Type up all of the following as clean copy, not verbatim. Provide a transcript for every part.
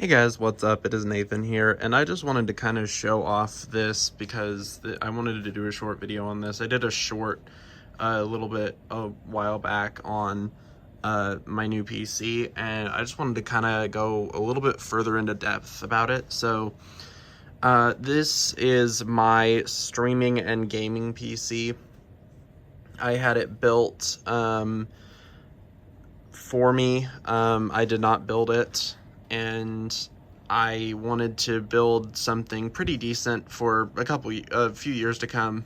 Hey guys, what's up? It is Nathan here, and I just wanted to kind of show off this because I wanted to do a short video on this. I did a short a little bit a while back on my new PC, and I just wanted to kind of go a little bit further into depth about it. So this is my streaming and gaming PC. I had it built for me. I did not build it, and I wanted to build something pretty decent for a few years to come.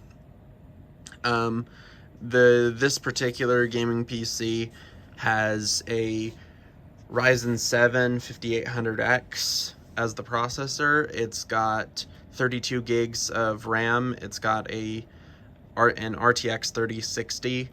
This particular gaming PC has a Ryzen 7 5800X as the processor. It's got 32 gigs of RAM. It's got an RTX 3060.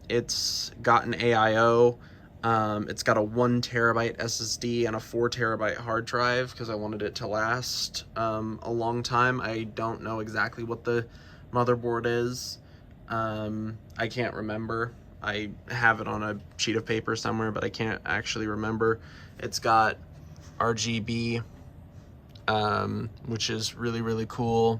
It's got an AIO. It's got a 1 terabyte SSD and a 4 terabyte hard drive because I wanted it to last a long time. I don't know exactly what the motherboard is. I can't remember. I have it on a sheet of paper somewhere, but I can't actually remember. It's got RGB, which is really, really cool.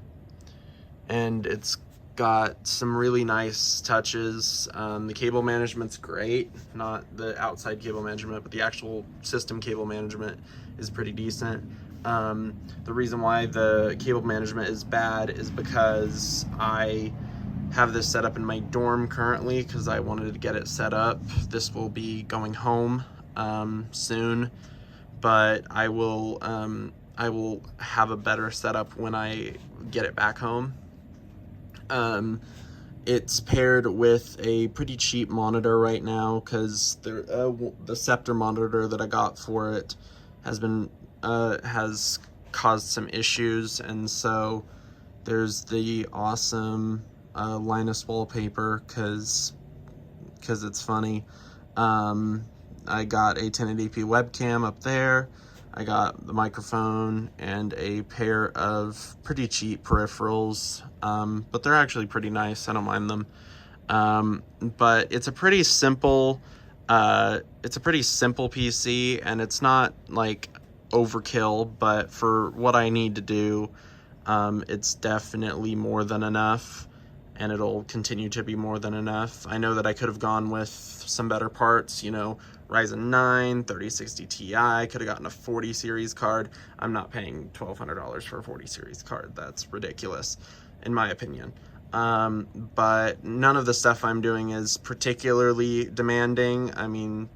And it's got some really nice touches. The cable management's great, not the outside cable management, but the actual system cable management is pretty decent. The reason why the cable management is bad is because I have this set up in my dorm currently because I wanted to get it set up. This will be going home soon, but I will have a better setup when I get it back home. It's paired with a pretty cheap monitor right now because the Scepter monitor that I got for it has caused some issues, and so there's the awesome Linus wallpaper because it's funny. I got a 1080p webcam up there. I got the microphone and a pair of pretty cheap peripherals, but they're actually pretty nice. I don't mind them. But it's a pretty simple PC, and it's not like overkill, but for what I need to do, it's definitely more than enough, and it'll continue to be more than enough. I know that I could have gone with some better parts, you know, Ryzen 9, 3060 Ti, could have gotten a 40 series card. I'm not paying $1,200 for a 40 series card. That's ridiculous, in my opinion. But none of the stuff I'm doing is particularly demanding. I mean,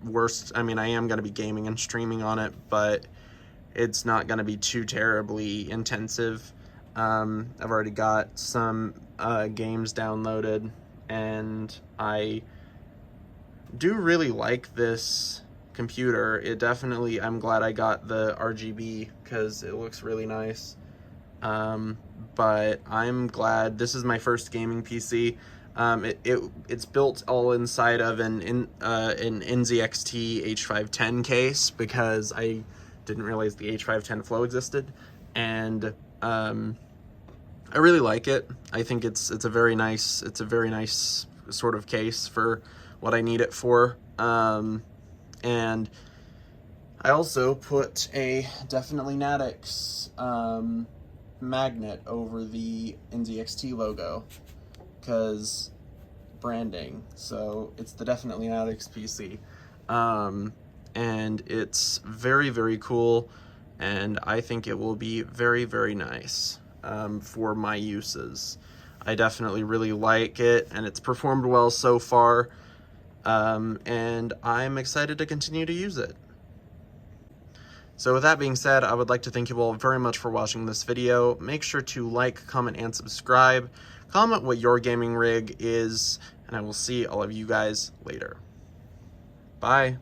I am going to be gaming and streaming on it, but it's not going to be too terribly intensive. I've already got some games downloaded, and I do really like this computer. I'm glad I got the RGB because it looks really nice. But I'm glad this is my first gaming PC. It's built all inside of an NZXT H510 case because I didn't realize the H510 Flow existed, and I really like it. I think it's a very nice sort of case for what I need it for. And I also put a Definitely Natix magnet over the NZXT logo because branding. So it's the Definitely Natix PC. And it's very, very cool, and I think it will be very, very nice for my uses. I definitely really like it, and it's performed well so far, and I'm excited to continue to use it. So with that being said, I would like to thank you all very much for watching this video. Make sure to like, comment, and subscribe. Comment what your gaming rig is, and I will see all of you guys later. Bye.